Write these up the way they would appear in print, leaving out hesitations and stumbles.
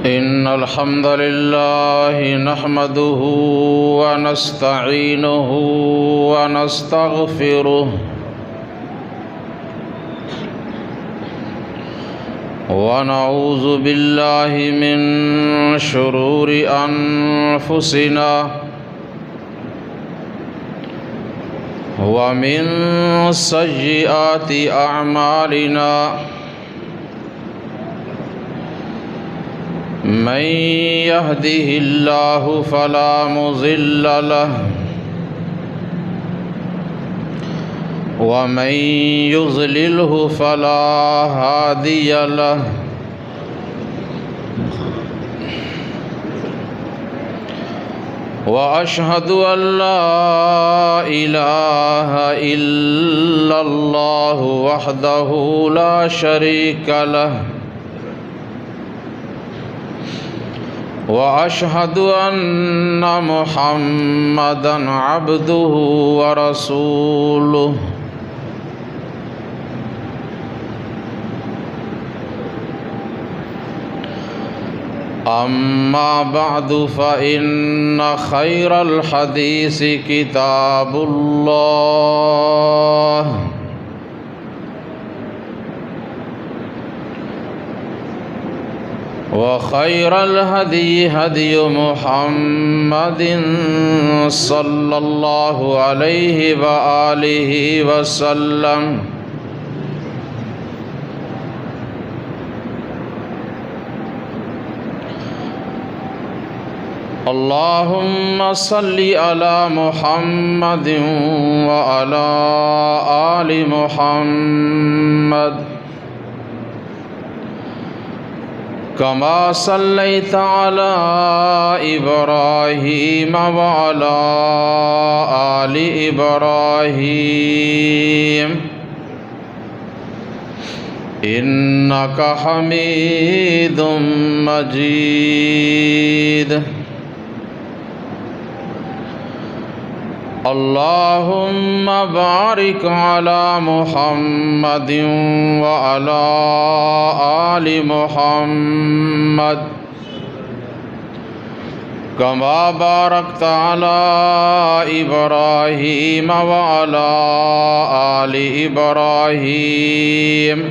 إن الحمد لله نحمده ونستعينه ونستغفره ونعوذ بالله من شرور أنفسنا ومن سيئات أعمالنا من يهده الله فلا مضل له ومن يضلله فلا هادي له وأشهد أن لا إله إلا الله وحده لا شريك له وأشهد أن محمدًا عبده ورسوله أما بعد فإن خير الحديث كتاب الله وخير الهدي هدي محمد صلى الله عليه وآله وسلم اللهم صل على محمد وعلى آل محمد كما صليت على إبراهيم وعلى آل إبراهيم إنك حميد مجيد اللهم بارك على محمد وعلى آل محمد كما باركت على إبراهيم وعلى آل إبراهيم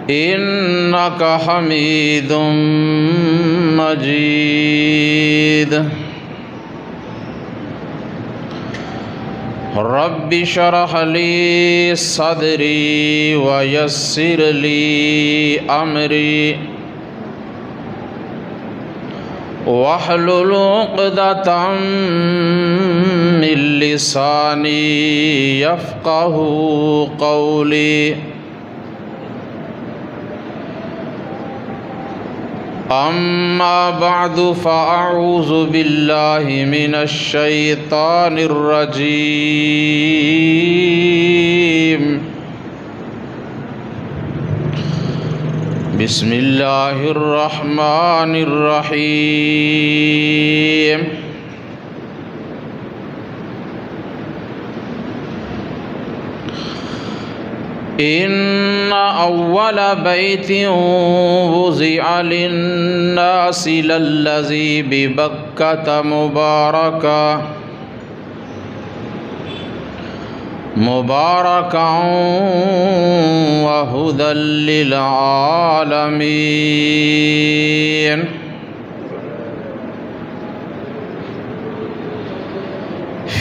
إنك حميد مجيد رب اشرح لي صدري ويسر لي أمري واحلل عقدة من لساني يفقه قولي أما بعد فأعوذ بالله من الشيطان الرجيم بسم الله الرحمن الرحيم إن أول بيت وضع للناس للذي ببكة مباركا وهدى للعالمين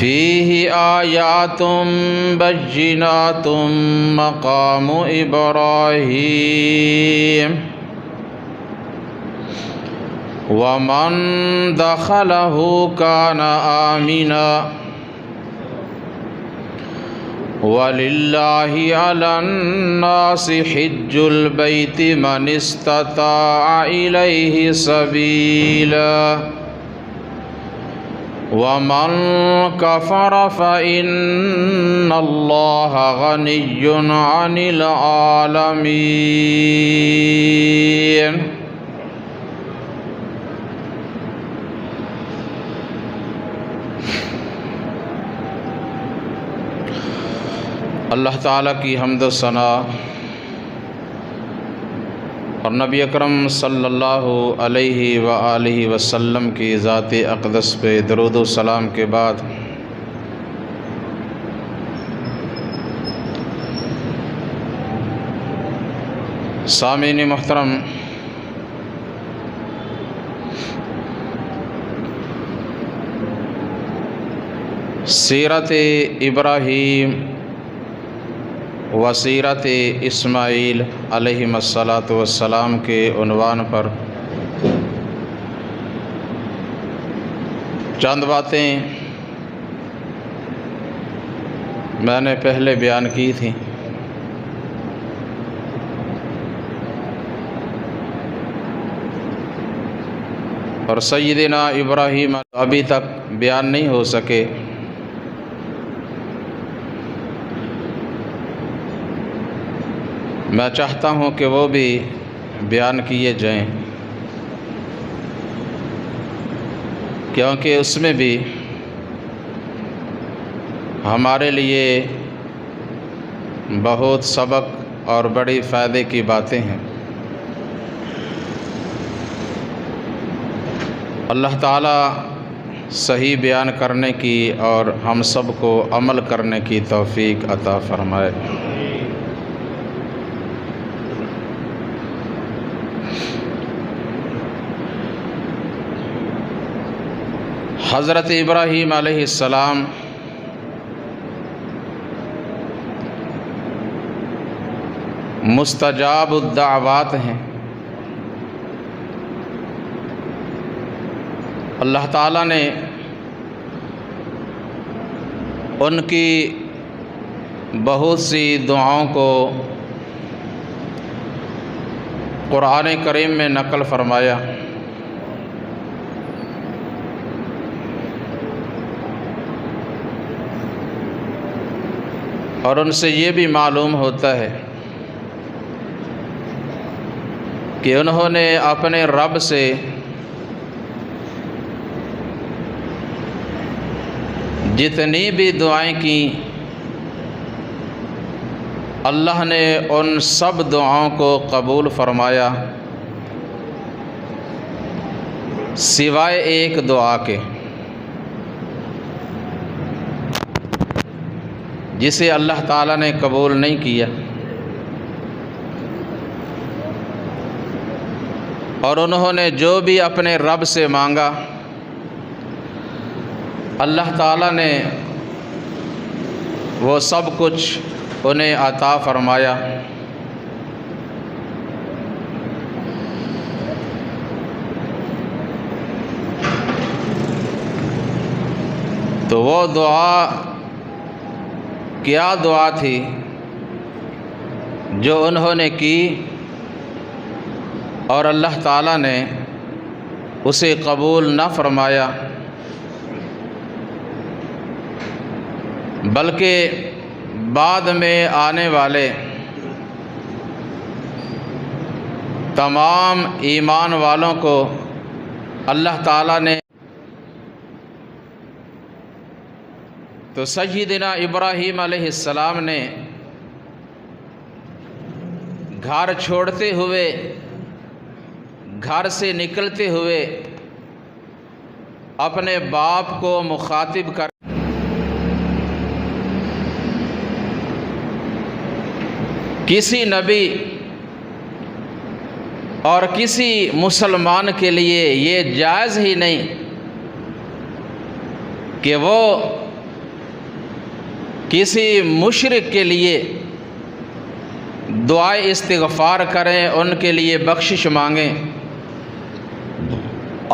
فيه آيات بينات مقام إبراهيم ومن دخله كان آمنا ولله على الناس حج البيت من استطاع إليه سبيلا ومن كفر فإن الله غني عن العالمين اللہ تعالیٰ کی حمد و ثنا اور نبی اکرم صلی اللہ علیہ وآلہ وسلم کی ذات اقدس پہ درود و سلام کے بعد سامعین محترم، سیرت ابراہیم و سیرت اسماعیل علیہم الصلاۃ والسلام کے عنوان پر چند باتیں میں نے پہلے بیان کی تھیں۔ اور سیدنا ابراہیم ابھی تک بیان نہیں ہو سکے، میں چاہتا ہوں کہ وہ بھی بیان کیے جائیں، کیونکہ اس میں بھی ہمارے لیے بہت سبق اور بڑی فائدے کی باتیں ہیں۔ اللہ تعالی صحیح بیان کرنے کی اور ہم سب کو عمل کرنے کی توفیق عطا فرمائے۔ حضرت ابراہیم علیہ السلام مستجاب الدعوات ہیں۔ اللہ تعالیٰ نے ان کی بہت سی دعاؤں کو قرآن کریم میں نقل فرمایا، اور ان سے یہ بھی معلوم ہوتا ہے کہ انہوں نے اپنے رب سے جتنی بھی دعائیں کیں، اللہ نے ان سب دعاؤں کو قبول فرمایا سوائے ایک دعا کے، جسے اللہ تعالیٰ نے قبول نہیں کیا۔ اور انہوں نے جو بھی اپنے رب سے مانگا، اللہ تعالیٰ نے وہ سب کچھ انہیں عطا فرمایا۔ تو وہ دعا کیا دعا تھی جو انہوں نے کی اور اللہ تعالیٰ نے اسے قبول نہ فرمایا، بلکہ بعد میں آنے والے تمام ایمان والوں کو اللہ تعالیٰ نے تو سیدنا ابراہیم علیہ السلام نے گھر چھوڑتے ہوئے، گھر سے نکلتے ہوئے اپنے باپ کو مخاطب کر کسی نبی اور کسی مسلمان کے لیے یہ جائز ہی نہیں کہ وہ کسی مشرک کے لیے دعائے استغفار کریں، ان کے لیے بخشش مانگیں،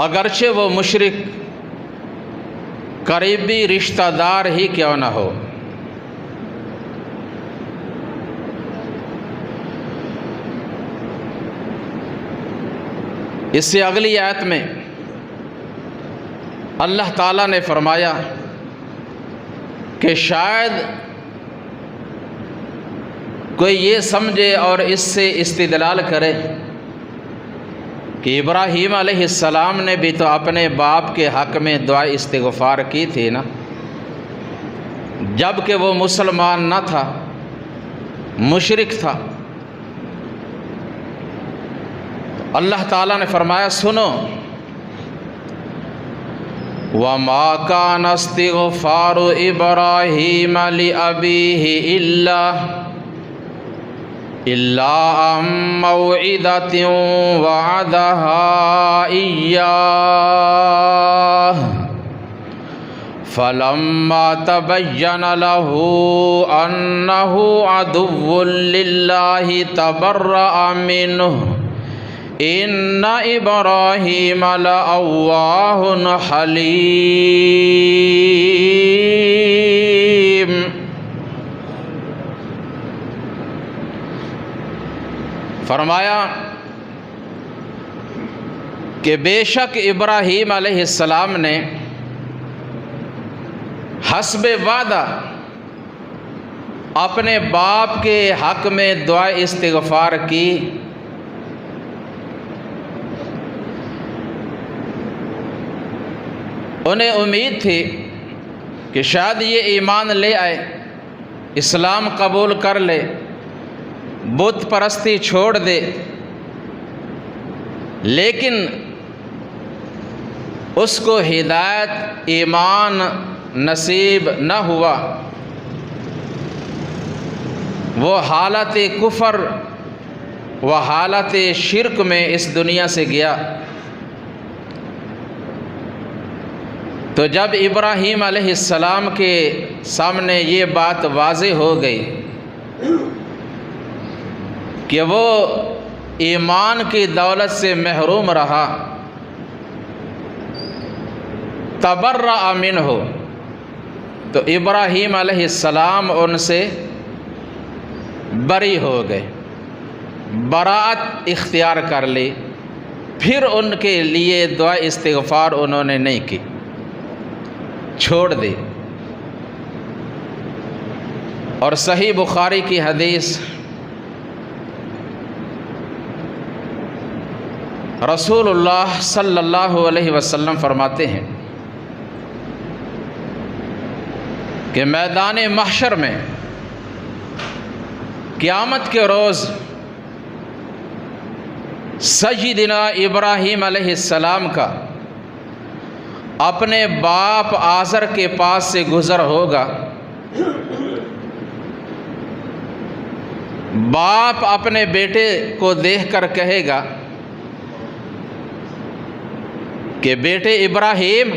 اگرچہ وہ مشرک قریبی رشتہ دار ہی کیوں نہ ہو۔ اس سے اگلی آیت میں اللہ تعالیٰ نے فرمایا کہ شاید کوئی یہ سمجھے اور اس سے استدلال کرے کہ ابراہیم علیہ السلام نے بھی تو اپنے باپ کے حق میں دعا استغفار کی تھی نا، جب کہ وہ مسلمان نہ تھا، مشرک تھا۔ اللہ تعالیٰ نے فرمایا سنو، وَمَا كَانَ اسْتِغْفَارُ إِبْرَاهِيمَ لِأَبِيهِ إِلَّا عَن مَّوْعِدَةٍ وَعَدَهَا إِيَّاهُ فَلَمَّا تَبَيَّنَ لَهُ أَنَّهُ عَدُوٌّ لِّلَّهِ تَبَرَّأَ مِنْهُ إِنَّ إِبْرَاهِيمَ لَأَوَّاهٌ حَلِيمٌ۔ فرمایا کہ بے شک ابراہیم علیہ السلام نے حسب وعدہ اپنے باپ کے حق میں دعا استغفار کی، انہیں امید تھی کہ شاید یہ ایمان لے آئے، اسلام قبول کر لے، بت پرستی چھوڑ دے، لیکن اس کو ہدایت ایمان نصیب نہ ہوا، وہ حالت کفر و حالت شرک میں اس دنیا سے گیا۔ تو جب ابراہیم علیہ السلام کے سامنے یہ بات واضح ہو گئی کہ وہ ایمان کی دولت سے محروم رہا، تبرأ منہ، تو ابراہیم علیہ السلام ان سے بری ہو گئے، براءت اختیار کر لی، پھر ان کے لیے دعا استغفار انہوں نے نہیں کی، چھوڑ دی۔ اور صحیح بخاری کی حدیث، رسول اللہ صلی اللہ علیہ وسلم فرماتے ہیں کہ میدان محشر میں قیامت کے روز سیدنا ابراہیم علیہ السلام کا اپنے باپ آزر کے پاس سے گزر ہوگا، باپ اپنے بیٹے کو دیکھ کر کہے گا کہ بیٹے ابراہیم،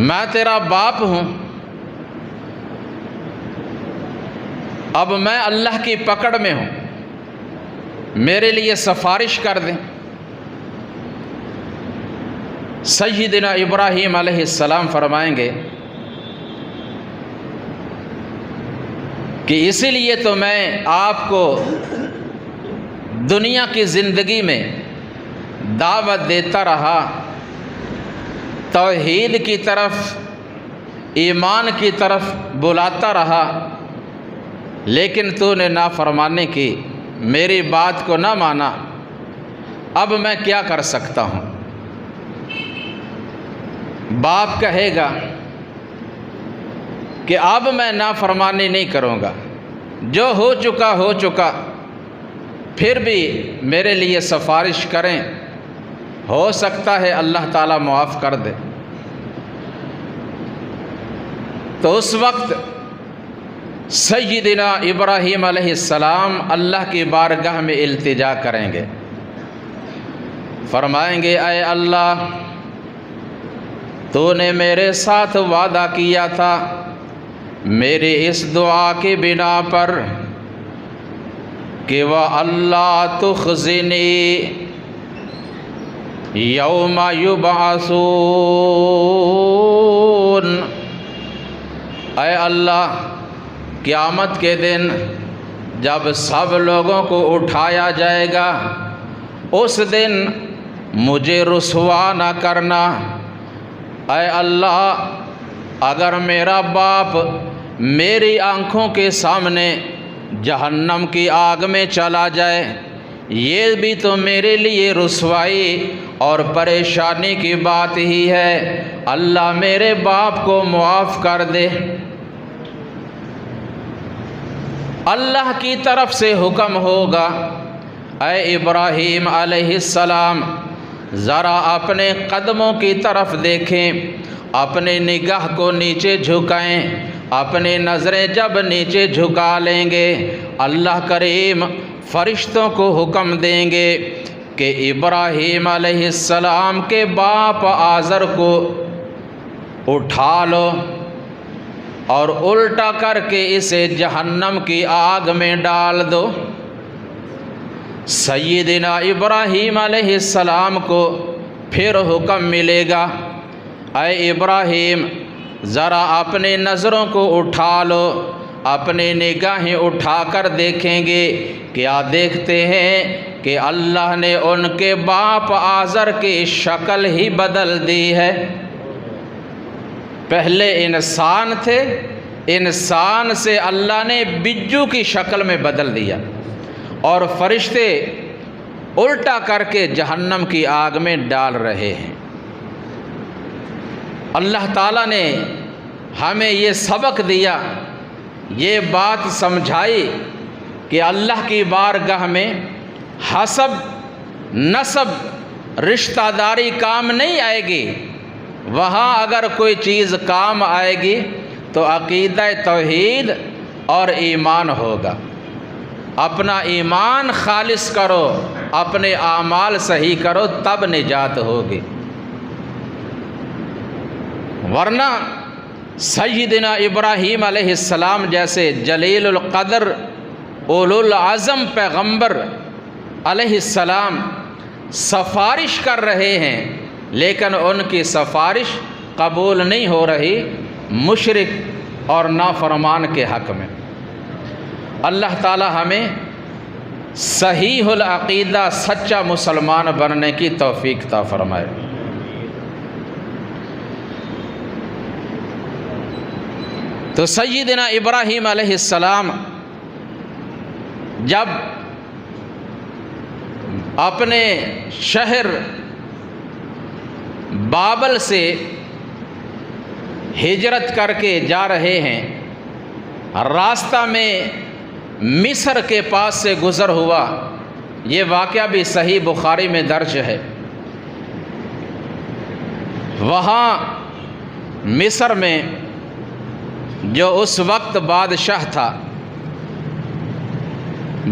میں تیرا باپ ہوں، اب میں اللہ کی پکڑ میں ہوں، میرے لیے سفارش کر دیں۔ سیدنا ابراہیم علیہ السلام فرمائیں گے کہ اسی لیے تو میں آپ کو دنیا کی زندگی میں دعوت دیتا رہا، توحید کی طرف، ایمان کی طرف بلاتا رہا، لیکن تو نے نافرمانی کی، میری بات کو نہ مانا، اب میں کیا کر سکتا ہوں؟ باپ کہے گا کہ اب میں نافرمانی نہیں کروں گا، جو ہو چکا ہو چکا، پھر بھی میرے لیے سفارش کریں، ہو سکتا ہے اللہ تعالیٰ معاف کر دے۔ تو اس وقت سیدنا ابراہیم علیہ السلام اللہ کی بارگاہ میں التجا کریں گے، فرمائیں گے اے اللہ، تو نے میرے ساتھ وعدہ کیا تھا میری اس دعا کی بنا پر کہ وَأَلَّا تُخْزِنِي یوم یبعثون، اے اللہ، قیامت کے دن جب سب لوگوں کو اٹھایا جائے گا، اس دن مجھے رسوا نہ کرنا۔ اے اللہ، اگر میرا باپ میری آنکھوں کے سامنے جہنم کی آگ میں چلا جائے، یہ بھی تو میرے لیے رسوائی اور پریشانی کی بات ہی ہے، اللہ میرے باپ کو معاف کر دے۔ اللہ کی طرف سے حکم ہوگا، اے ابراہیم علیہ السلام ذرا اپنے قدموں کی طرف دیکھیں، اپنے نگاہ کو نیچے جھکائیں۔ اپنی نظریں جب نیچے جھکا لیں گے، اللہ کریم فرشتوں کو حکم دیں گے کہ ابراہیم علیہ السلام کے باپ آزر کو اٹھا لو اور الٹا کر کے اسے جہنم کی آگ میں ڈال دو۔ سیدنا ابراہیم علیہ السلام کو پھر حکم ملے گا، اے ابراہیم ذرا اپنے نظروں کو اٹھا لو۔ اپنی نگاہیں اٹھا کر دیکھیں گے، کیا دیکھتے ہیں کہ اللہ نے ان کے باپ آزر کی شکل ہی بدل دی ہے۔ پہلے انسان تھے، انسان سے اللہ نے بجو کی شکل میں بدل دیا، اور فرشتے الٹا کر کے جہنم کی آگ میں ڈال رہے ہیں۔ اللہ تعالیٰ نے ہمیں یہ سبق دیا، یہ بات سمجھائی کہ اللہ کی بارگاہ میں حسب، نسب، رشتہ داری کام نہیں آئے گی۔ وہاں اگر کوئی چیز کام آئے گی تو عقیدہ توحید اور ایمان ہوگا۔ اپنا ایمان خالص کرو، اپنے اعمال صحیح کرو، تب نجات ہوگی۔ ورنہ سیدنا ابراہیم علیہ السلام جیسے جلیل القدر اولو العزم پیغمبر علیہ السلام سفارش کر رہے ہیں، لیکن ان کی سفارش قبول نہیں ہو رہی مشرک اور نافرمان کے حق میں۔ اللہ تعالی ہمیں صحیح العقیدہ سچا مسلمان بننے کی توفیق عطا فرمائے۔ تو سیدنا ابراہیم علیہ السلام جب اپنے شہر بابل سے ہجرت کر کے جا رہے ہیں، راستہ میں مصر کے پاس سے گزر ہوا۔ یہ واقعہ بھی صحیح بخاری میں درج ہے۔ وہاں مصر میں جو اس وقت بادشاہ تھا،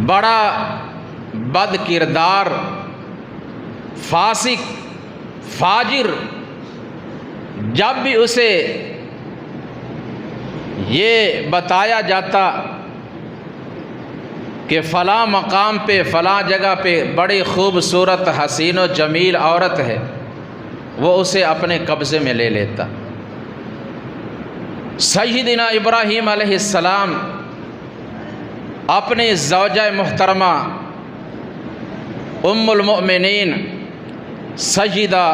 بڑا بد کردار، فاسق، فاجر، جب بھی اسے یہ بتایا جاتا کہ فلاں مقام پہ، فلاں جگہ پہ بڑی خوبصورت، حسین و جمیل عورت ہے، وہ اسے اپنے قبضے میں لے لیتا۔ سیدنا ابراہیم علیہ السلام اپنی زوجہ محترمہ ام المؤمنین سیدہ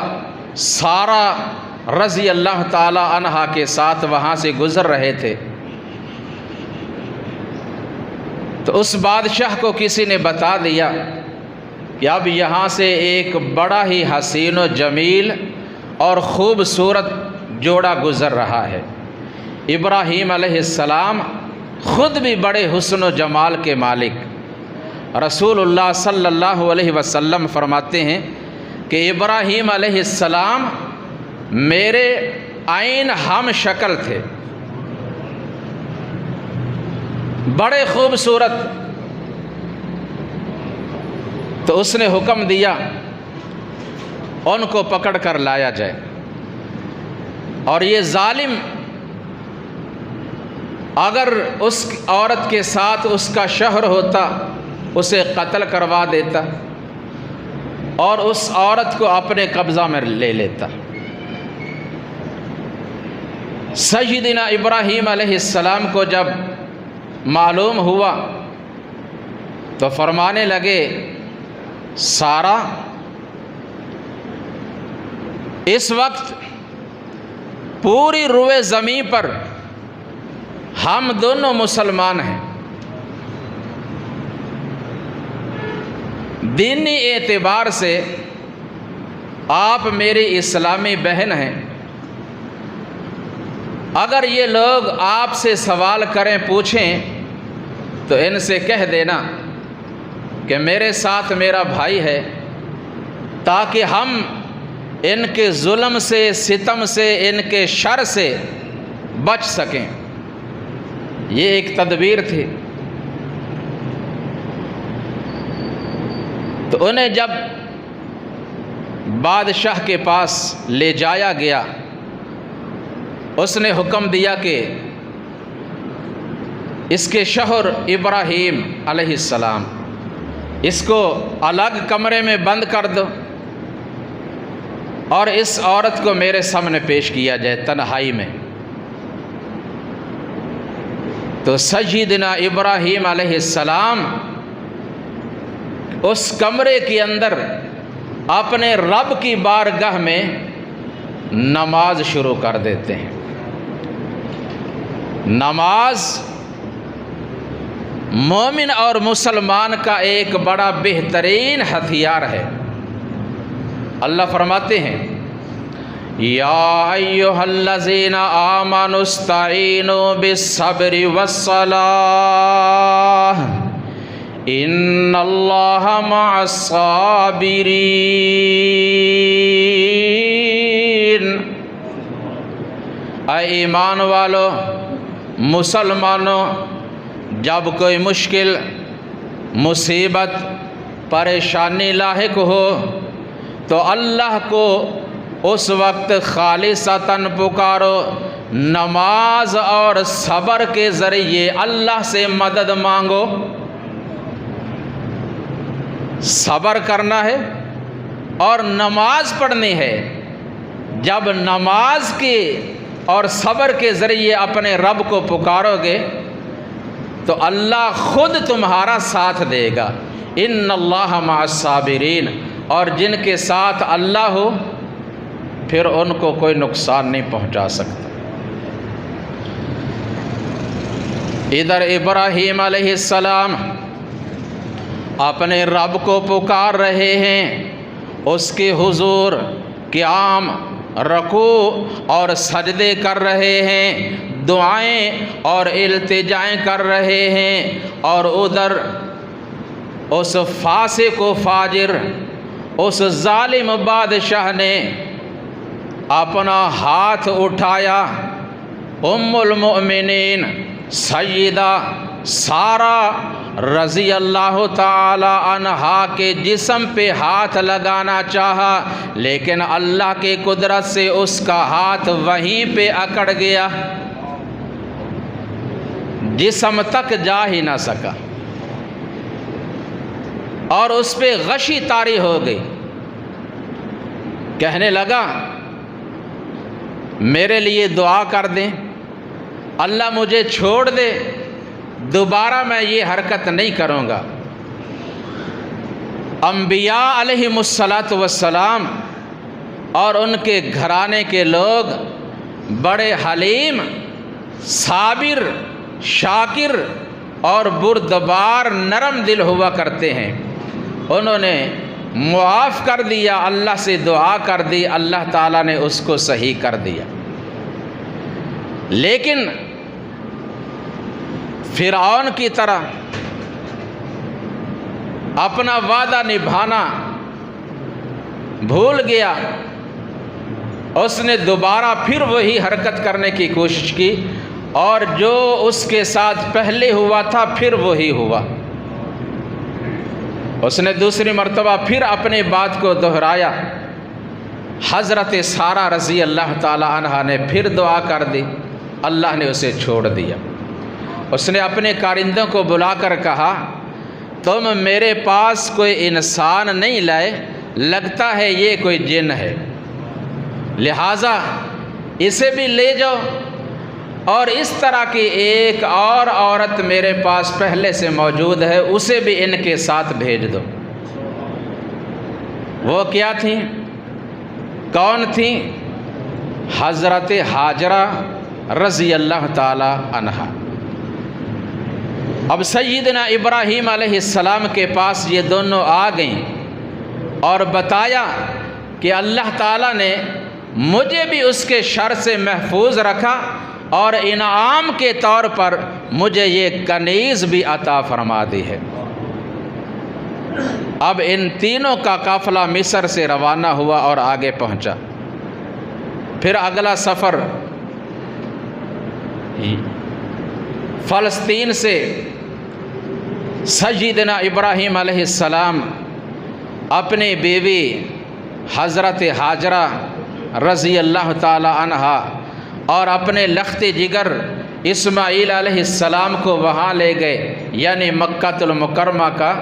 سارہ رضی اللہ تعالی عنہا کے ساتھ وہاں سے گزر رہے تھے، تو اس بادشاہ کو کسی نے بتا دیا کہ اب یہاں سے ایک بڑا ہی حسین و جمیل اور خوبصورت جوڑا گزر رہا ہے۔ ابراہیم علیہ السلام خود بھی بڑے حسن و جمال کے مالک۔ رسول اللہ صلی اللہ علیہ وسلم فرماتے ہیں کہ ابراہیم علیہ السلام میرے عین ہم شکل تھے، بڑے خوبصورت۔ تو اس نے حکم دیا ان کو پکڑ کر لایا جائے، اور یہ ظالم اگر اس عورت کے ساتھ اس کا شوہر ہوتا اسے قتل کروا دیتا اور اس عورت کو اپنے قبضہ میں لے لیتا۔ سیدنا ابراہیم علیہ السلام کو جب معلوم ہوا تو فرمانے لگے، سارہ اس وقت پوری روئے زمین پر ہم دونوں مسلمان ہیں، دینی اعتبار سے آپ میری اسلامی بہن ہیں۔ اگر یہ لوگ آپ سے سوال کریں، پوچھیں تو ان سے کہہ دینا کہ میرے ساتھ میرا بھائی ہے، تاکہ ہم ان کے ظلم سے، ستم سے، ان کے شر سے بچ سکیں۔ یہ ایک تدبیر تھی۔ تو انہیں جب بادشاہ کے پاس لے جایا گیا، اس نے حکم دیا کہ اس کے شوہر ابراہیم علیہ السلام، اس کو الگ کمرے میں بند کر دو اور اس عورت کو میرے سامنے پیش کیا جائے تنہائی میں۔ تو سیدنا ابراہیم علیہ السلام اس کمرے کے اندر اپنے رب کی بارگاہ میں نماز شروع کر دیتے ہیں۔ نماز مومن اور مسلمان کا ایک بڑا بہترین ہتھیار ہے۔ اللہ فرماتے ہیں یا ایھا الذین آمنوا استعینوا بالصبر والصلاۃ ان اللہ مع الصابرین۔ اے ایمان والو، مسلمانوں، جب کوئی مشکل، مصیبت، پریشانی لاحق ہو تو اللہ کو اس وقت خالصتاً پکارو، نماز اور صبر کے ذریعے اللہ سے مدد مانگو۔ صبر کرنا ہے اور نماز پڑھنی ہے۔ جب نماز کے اور صبر کے ذریعے اپنے رب کو پکارو گے تو اللہ خود تمہارا ساتھ دے گا۔ ان اللہ مع الصابرین، اور جن کے ساتھ اللہ ہو پھر ان کو کوئی نقصان نہیں پہنچا سکتا۔ ادھر ابراہیم علیہ السلام اپنے رب کو پکار رہے ہیں، اس کے حضور قیام، رکوع اور سجدے کر رہے ہیں، دعائیں اور التجائیں کر رہے ہیں، اور ادھر اس فاسق و فاجر، اس ظالم بادشاہ نے اپنا ہاتھ اٹھایا ام المؤمنین سیدہ سارہ رضی اللہ تعالی عنہا کے جسم پہ ہاتھ لگانا چاہا، لیکن اللہ کی قدرت سے اس کا ہاتھ وہیں پہ اکڑ گیا، جسم تک جا ہی نہ سکا، اور اس پہ غشی طاری ہو گئی۔ کہنے لگا میرے لیے دعا کر دیں، اللہ مجھے چھوڑ دے، دوبارہ میں یہ حرکت نہیں کروں گا۔ انبیاء علیہم السلام اور ان کے گھرانے کے لوگ بڑے حلیم، صابر، شاکر اور بردبار، نرم دل ہوا کرتے ہیں۔ انہوں نے معاف کر دیا، اللہ سے دعا کر دی، اللہ تعالیٰ نے اس کو صحیح کر دیا۔ لیکن فرعون کی طرح اپنا وعدہ نبھانا بھول گیا، اس نے دوبارہ پھر وہی حرکت کرنے کی کوشش کی، اور جو اس کے ساتھ پہلے ہوا تھا پھر وہی ہوا۔ اس نے دوسری مرتبہ پھر اپنی بات کو دہرایا۔ حضرت سارہ رضی اللہ تعالی عنہا نے پھر دعا کر دی، اللہ نے اسے چھوڑ دیا۔ اس نے اپنے کارندوں کو بلا کر کہا تم میرے پاس کوئی انسان نہیں لائے، لگتا ہے یہ کوئی جن ہے، لہٰذا اسے بھی لے جاؤ، اور اس طرح کی ایک اور عورت میرے پاس پہلے سے موجود ہے، اسے بھی ان کے ساتھ بھیج دو۔ وہ کیا تھیں؟ کون تھیں؟ حضرت ہاجرہ رضی اللہ تعالی عنہا۔ اب سیدنا ابراہیم علیہ السلام کے پاس یہ دونوں آ گئیں اور بتایا کہ اللہ تعالیٰ نے مجھے بھی اس کے شر سے محفوظ رکھا، اور انعام کے طور پر مجھے یہ کنیز بھی عطا فرما دی ہے۔ اب ان تینوں کا قافلہ مصر سے روانہ ہوا اور آگے پہنچا۔ پھر اگلا سفر فلسطین سے سیدنا ابراہیم علیہ السلام اپنی بیوی حضرت ہاجرہ رضی اللہ تعالی عنہا اور اپنے لخت جگر اسماعیل علیہ السلام کو وہاں لے گئے، یعنی مکہ المکرمہ کا،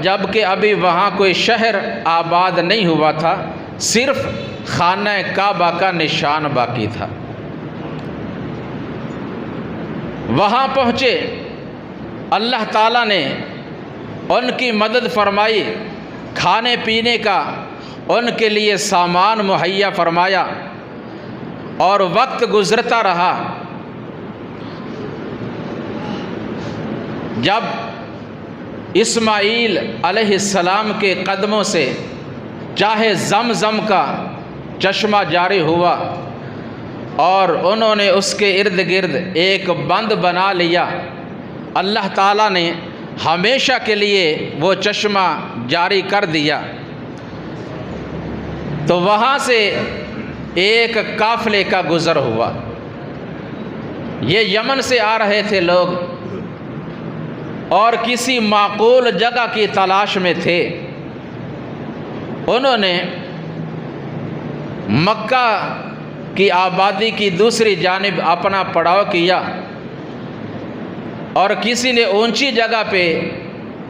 جب کہ ابھی وہاں کوئی شہر آباد نہیں ہوا تھا، صرف خانہ کعبہ کا نشان باقی تھا۔ وہاں پہنچے، اللہ تعالیٰ نے ان کی مدد فرمائی، کھانے پینے کا ان کے لیے سامان مہیا فرمایا، اور وقت گزرتا رہا۔ جب اسماعیل علیہ السلام کے قدموں سے چاہے زمزم کا چشمہ جاری ہوا اور انہوں نے اس کے ارد گرد ایک بند بنا لیا، اللہ تعالیٰ نے ہمیشہ کے لیے وہ چشمہ جاری کر دیا۔ تو وہاں سے ایک قافلے کا گزر ہوا۔ یہ یمن سے آ رہے تھے لوگ اور کسی معقول جگہ کی تلاش میں تھے۔ انہوں نے مکہ کی آبادی کی دوسری جانب اپنا پڑاؤ کیا، اور کسی نے اونچی جگہ پہ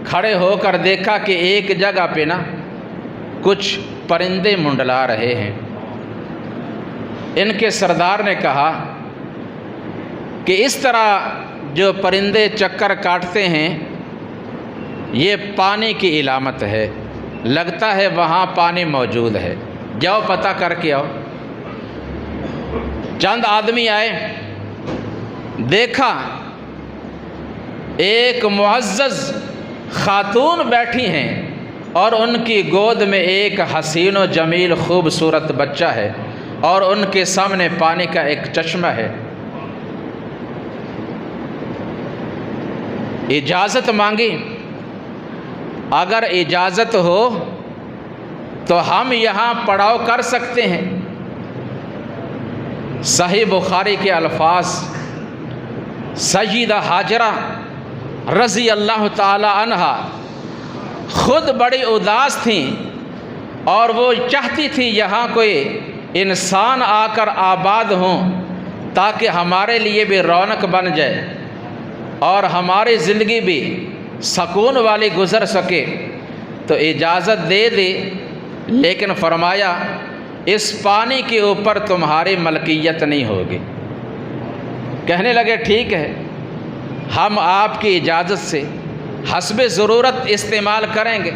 کھڑے ہو کر دیکھا کہ ایک جگہ پہ نا کچھ پرندے منڈلا رہے ہیں۔ ان کے سردار نے کہا کہ اس طرح جو پرندے چکر کاٹتے ہیں یہ پانی کی علامت ہے، لگتا ہے وہاں پانی موجود ہے، جاؤ پتہ کر کے آؤ۔ چند آدمی آئے، دیکھا ایک معزز خاتون بیٹھی ہیں اور ان کی گود میں ایک حسین و جمیل خوبصورت بچہ ہے، اور ان کے سامنے پانی کا ایک چشمہ ہے۔ اجازت مانگی، اگر اجازت ہو تو ہم یہاں پڑاؤ کر سکتے ہیں۔ صحیح بخاری کے الفاظ، سیدہ ہاجرہ رضی اللہ تعالی عنہا خود بڑی اداس تھیں، اور وہ چاہتی تھی یہاں کوئی انسان آ کر آباد ہوں تاکہ ہمارے لیے بھی رونق بن جائے اور ہماری زندگی بھی سکون والی گزر سکے۔ تو اجازت دے دی، لیکن فرمایا اس پانی کے اوپر تمہاری ملکیت نہیں ہوگی۔ کہنے لگے ٹھیک ہے، ہم آپ کی اجازت سے حسب ضرورت استعمال کریں گے۔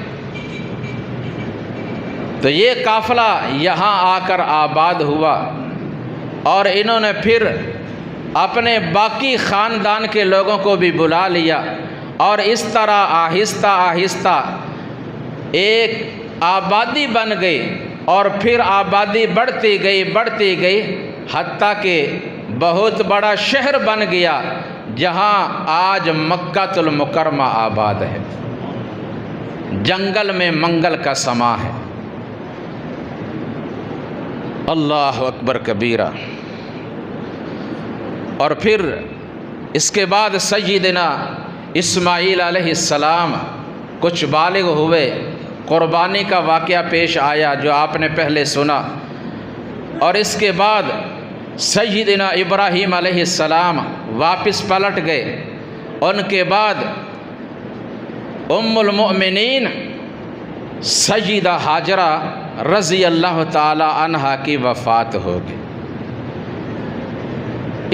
تو یہ قافلہ یہاں آ کر آباد ہوا، اور انہوں نے پھر اپنے باقی خاندان کے لوگوں کو بھی بلا لیا، اور اس طرح آہستہ آہستہ ایک آبادی بن گئی، اور پھر آبادی بڑھتی گئی حتیٰ کہ بہت بڑا شہر بن گیا، جہاں آج مکہ المکرمہ آباد ہے۔ جنگل میں منگل کا سماں ہے۔ اللہ اکبر کبیرہ۔ اور پھر اس کے بعد سیدنا اسماعیل علیہ السلام کچھ بالغ ہوئے، قربانی کا واقعہ پیش آیا جو آپ نے پہلے سنا، اور اس کے بعد سیدنا ابراہیم علیہ السلام واپس پلٹ گئے۔ ان کے بعد ام المؤمنین سیدہ ہاجرہ رضی اللہ تعالی عنہا کی وفات ہو گئی۔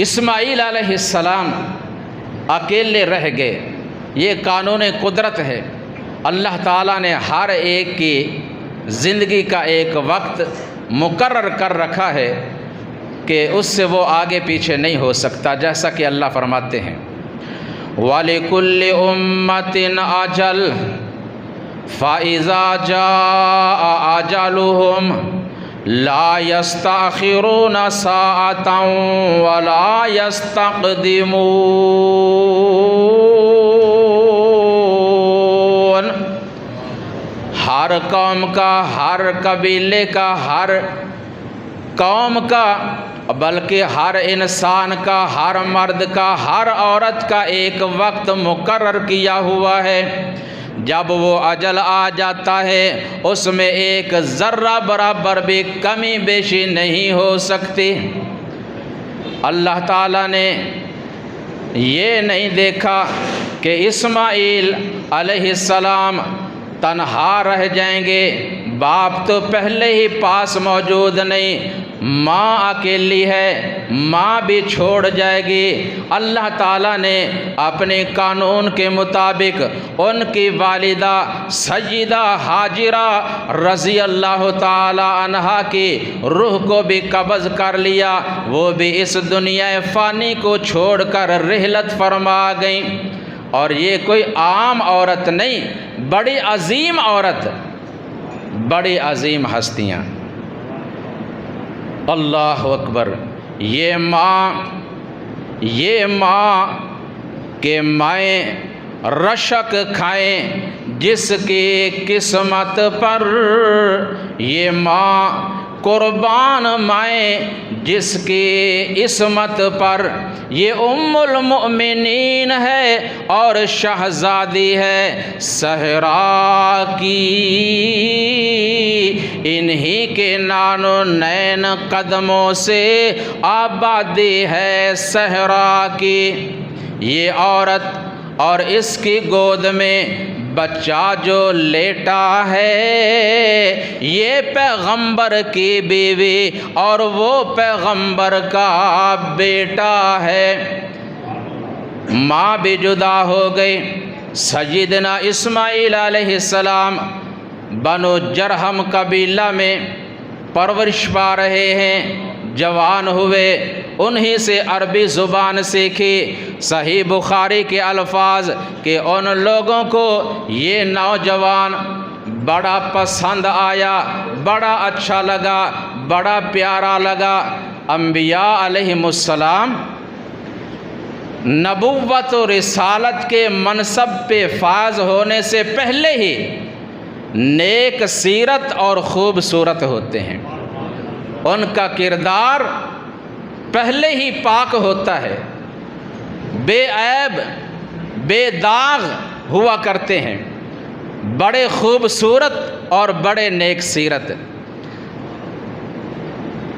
اسماعیل علیہ السلام اکیلے رہ گئے۔ یہ قانون قدرت ہے، اللہ تعالیٰ نے ہر ایک کی زندگی کا ایک وقت مقرر کر رکھا ہے کہ اس سے وہ آگے پیچھے نہیں ہو سکتا، جیسا کہ اللہ فرماتے ہیں وَلِكُلِّ أُمَّةٍ أَجَلٌ فَإِذَا جَاءَ أَجَلُهُمْ لا یستأخرون ساعتا ولا یستقدمون۔ ہر قوم کا، ہر قبیلے کا، ہر قوم کا، بلکہ ہر انسان کا، ہر مرد کا، ہر عورت کا ایک وقت مقرر کیا ہوا ہے۔ جب وہ اجل آ جاتا ہے اس میں ایک ذرہ برابر بھی کمی بیشی نہیں ہو سکتی۔ اللہ تعالیٰ نے یہ نہیں دیکھا کہ اسماعیل علیہ السلام تنہا رہ جائیں گے، باپ تو پہلے ہی پاس موجود نہیں، ماں اکیلی ہے، ماں بھی چھوڑ جائے گی۔ اللہ تعالیٰ نے اپنے قانون کے مطابق ان کی والدہ سیدہ ہاجرہ رضی اللہ تعالی عنہا کی روح کو بھی قبض کر لیا، وہ بھی اس دنیا فانی کو چھوڑ کر رحلت فرما گئیں۔ اور یہ کوئی عام عورت نہیں، بڑی عظیم عورت، بڑی عظیم ہستیاں۔ اللہ اکبر۔ یہ ماں کہ مائیں رشک کھائیں جس کی قسمت پر، یہ ماں قربان مائیں جس کی عصمت پر، یہ ام المؤمنین ہے اور شہزادی ہے صحرا کی، انہی کے نانو نین قدموں سے آبادی ہے صحرا کی۔ یہ عورت اور اس کی گود میں بچہ جو لیٹا ہے، یہ پیغمبر کی بیوی اور وہ پیغمبر کا بیٹا ہے۔ ماں بھی جدا ہو گئی۔ سیدنا اسماعیل علیہ السلام بنو جرہم قبیلہ میں پرورش پا رہے ہیں، جوان ہوئے، انہی سے عربی زبان سیکھی۔ صحیح بخاری کے الفاظ کہ ان لوگوں کو یہ نوجوان بڑا پسند آیا، بڑا اچھا لگا، بڑا پیارا لگا۔ انبیاء علیہم السلام نبوت و رسالت کے منصب پہ فائز ہونے سے پہلے ہی نیک سیرت اور خوبصورت ہوتے ہیں، ان کا کردار پہلے ہی پاک ہوتا ہے، بے عیب بے داغ ہوا کرتے ہیں، بڑے خوبصورت اور بڑے نیک سیرت۔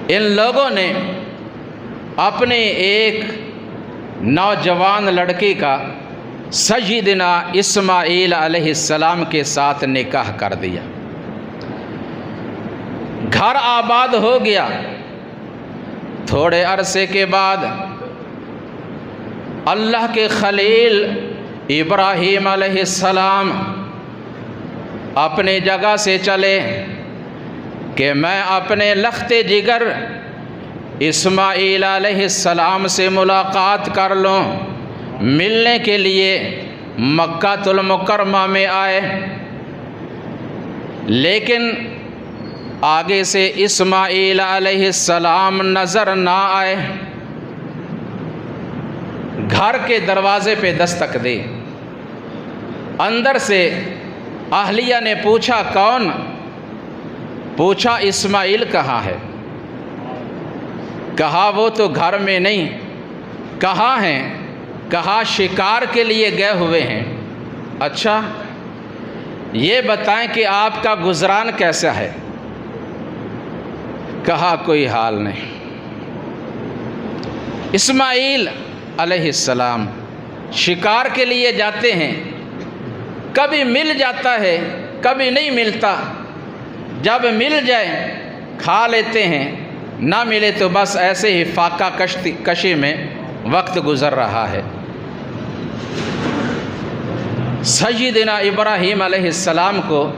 ان لوگوں نے اپنے ایک نوجوان لڑکی کا سیدنا اسماعیل علیہ السلام کے ساتھ نکاح کر دیا، گھر آباد ہو گیا۔ تھوڑے عرصے کے بعد اللہ کے خلیل ابراہیم علیہ السلام اپنی جگہ سے چلے کہ میں اپنے لخت جگر اسماعیل علیہ السلام سے ملاقات کر لوں۔ ملنے کے لیے مکہ المکرمہ میں آئے، لیکن آگے سے اسماعیل علیہ السلام نظر نہ آئے۔ گھر کے دروازے پہ دستک دی، اندر سے اہلیہ نے پوچھا کون؟ پوچھا اسماعیل کہاں ہے؟ کہا وہ تو گھر میں نہیں۔ کہاں ہیں؟ کہا شکار کے لیے گئے ہوئے ہیں۔ اچھا یہ بتائیں کہ آپ کا گزران کیسا ہے؟ کہا کوئی حال نہیں۔ اسماعیل علیہ السلام شکار کے لیے جاتے ہیں، کبھی مل جاتا ہے کبھی نہیں ملتا، جب مل جائے کھا لیتے ہیں، نہ ملے تو بس ایسے ہی فاقہ کشی میں وقت گزر رہا ہے۔ سیدنا ابراہیم علیہ السلام کو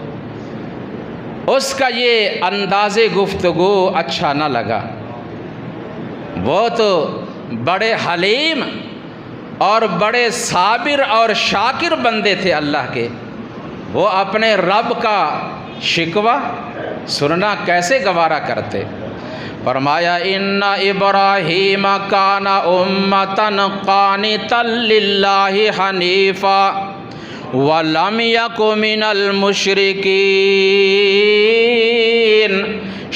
اس کا یہ انداز گفتگو اچھا نہ لگا۔ وہ تو بڑے حلیم اور بڑے صابر اور شاکر بندے تھے اللہ کے، وہ اپنے رب کا شکوہ سننا کیسے گوارا کرتے؟ فرمایا ان ابراہیم کان امۃ قانتا للہ حنیفا ولم یک من المشرکین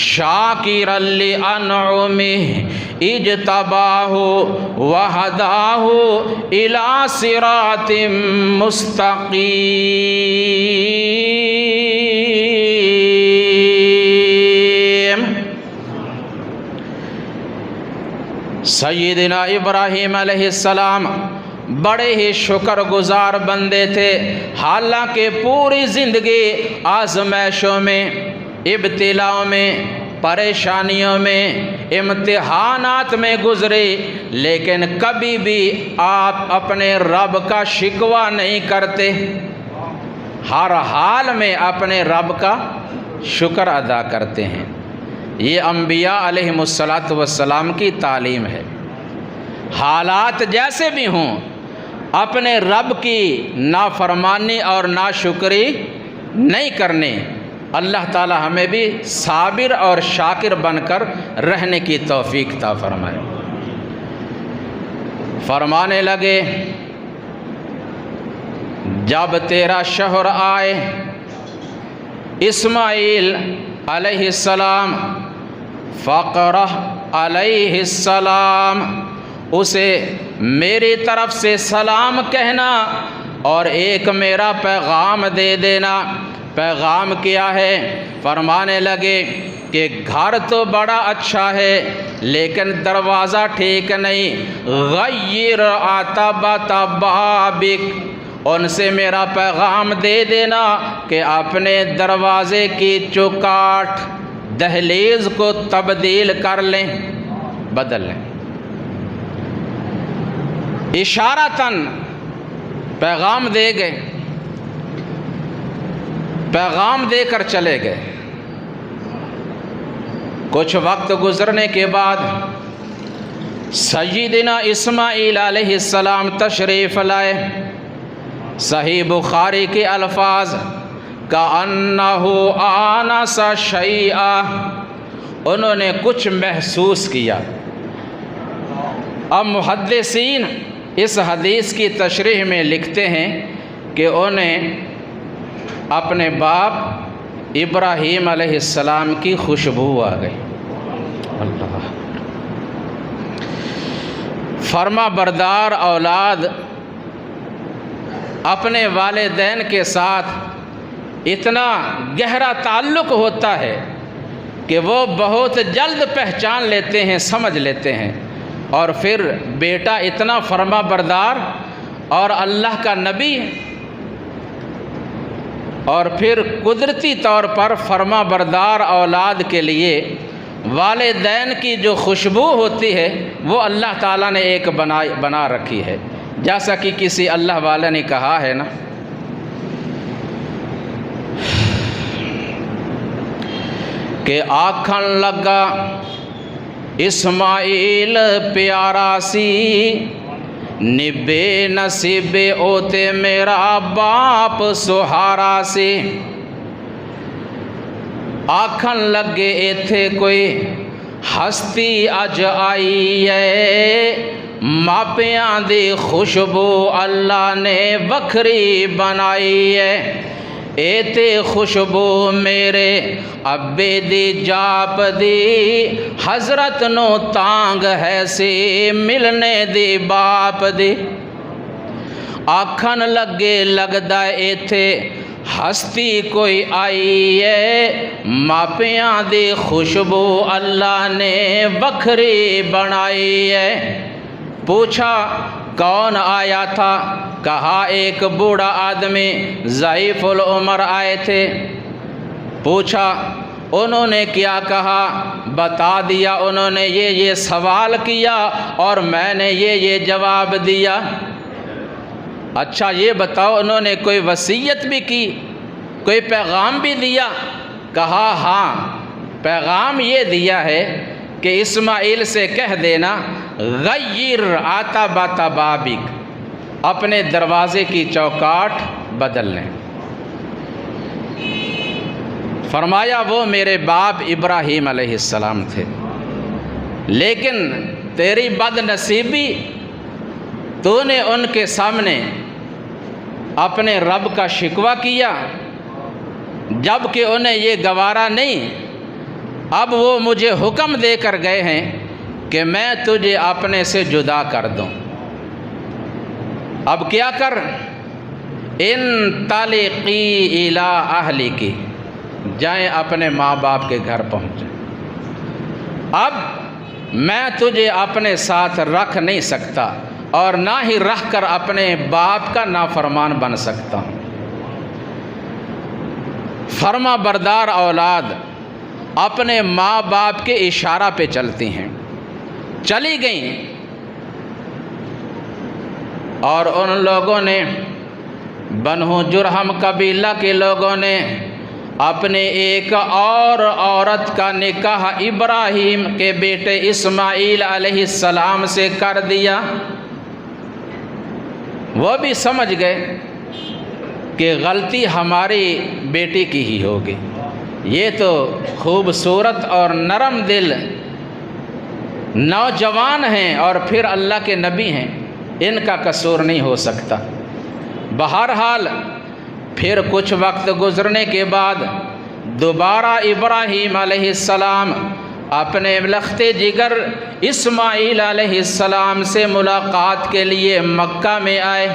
شاکرا لانعمہ اجتباہ وہداہ الی صراط مستقیم۔ سیدنا ابراہیم علیہ السلام بڑے ہی شکر گزار بندے تھے، حالانکہ پوری زندگی آزمائشوں میں، ابتلاؤں میں، پریشانیوں میں، امتحانات میں گزرے، لیکن کبھی بھی آپ اپنے رب کا شکوہ نہیں کرتے، ہر حال میں اپنے رب کا شکر ادا کرتے ہیں۔ یہ انبیاء علیہم السلام کی تعلیم ہے۔ حالات جیسے بھی ہوں، اپنے رب کی نافرمانی اور ناشکری نہیں کرنے۔ اللہ تعالی ہمیں بھی صابر اور شاکر بن کر رہنے کی توفیق عطا فرمائے۔ فرمانے لگے جب تیرا شوہر آئے اسماعیل علیہ السلام، فقرہ علیہ السلام، اسے میری طرف سے سلام کہنا اور ایک میرا پیغام دے دینا۔ پیغام کیا ہے؟ فرمانے لگے کہ گھر تو بڑا اچھا ہے لیکن دروازہ ٹھیک نہیں، غیر عتبۃ بابک، ان سے میرا پیغام دے دینا کہ اپنے دروازے کی چوکاٹ، دہلیز کو تبدیل کر لیں، بدل لیں۔ اشارتاً پیغام دے گئے، پیغام دے کر چلے گئے۔ کچھ وقت گزرنے کے بعد سیدنا اسماعیل علیہ السلام تشریف لائے۔ صحیح بخاری کے الفاظ کأنہ آنس شیئا، انہوں نے کچھ محسوس کیا۔ اب محدثین اس حدیث کی تشریح میں لکھتے ہیں کہ انہیں اپنے باپ ابراہیم علیہ السلام کی خوشبو آ گئی۔ اللہ، فرما بردار اولاد اپنے والدین کے ساتھ اتنا گہرا تعلق ہوتا ہے کہ وہ بہت جلد پہچان لیتے ہیں، سمجھ لیتے ہیں، اور پھر بیٹا اتنا فرما بردار اور اللہ کا نبی، اور پھر قدرتی طور پر فرما بردار اولاد کے لیے والدین کی جو خوشبو ہوتی ہے وہ اللہ تعالیٰ نے ایک بنا رکھی ہے۔ جیسا کہ کسی اللہ والے نے کہا ہے نا کہ آکھن لگا اسماعیل پیارا سی، نبے نصیب اوتے میرا باپ سہارا سی۔ آکھن لگے ایتھے کوئی ہستی اج آئی ہے، ماپیاں دی خوشبو اللہ نے وکھری بنائی ہے۔ ایتے خوشبو میرے ابے دی جاپ دی، حضرت نو تانگ ہے سی ملنے دی باپ دی۔ آکھن لگے لگدا ایتھے ہستی کوئی آئی ہے، ماپیاں دی خوشبو اللہ نے وکھری بنائی ہے۔ پوچھا کون آیا تھا؟ کہا ایک بوڑھا آدمی ضعیف العمر آئے تھے۔ پوچھا انہوں نے کیا کہا؟ بتا دیا انہوں نے یہ سوال کیا اور میں نے یہ جواب دیا۔ اچھا یہ بتاؤ انہوں نے کوئی وصیت بھی کی، کوئی پیغام بھی دیا؟ کہا ہاں، پیغام یہ دیا ہے کہ اسماعیل سے کہہ دینا غیر عتبۃ بابک، اپنے دروازے کی چوکاٹ بدل لیں۔ فرمایا وہ میرے باپ ابراہیم علیہ السلام تھے، لیکن تیری بد نصیبی تو نے ان کے سامنے اپنے رب کا شکوہ کیا، جب کہ انہیں یہ گوارا نہیں۔ اب وہ مجھے حکم دے کر گئے ہیں کہ میں تجھے اپنے سے جدا کر دوں۔ اب کیا کر؟ انطلقی الی اہلک، جائیں اپنے ماں باپ کے گھر پہنچیں۔ اب میں تجھے اپنے ساتھ رکھ نہیں سکتا اور نہ ہی رہ کر اپنے باپ کا نافرمان بن سکتا ہوں۔ فرما بردار اولاد اپنے ماں باپ کے اشارہ پہ چلتی ہیں، چلی گئیں، اور ان لوگوں نے، بنو جرہم قبیلہ کے لوگوں نے اپنے ایک اور عورت کا نکاح ابراہیم کے بیٹے اسماعیل علیہ السلام سے کر دیا۔ وہ بھی سمجھ گئے کہ غلطی ہماری بیٹی کی ہی ہوگی، یہ تو خوبصورت اور نرم دل نوجوان ہیں اور پھر اللہ کے نبی ہیں، ان کا قصور نہیں ہو سکتا۔ بہرحال پھر کچھ وقت گزرنے کے بعد دوبارہ ابراہیم علیہ السلام اپنے لخت جگر اسماعیل علیہ السلام سے ملاقات کے لیے مکہ میں آئے۔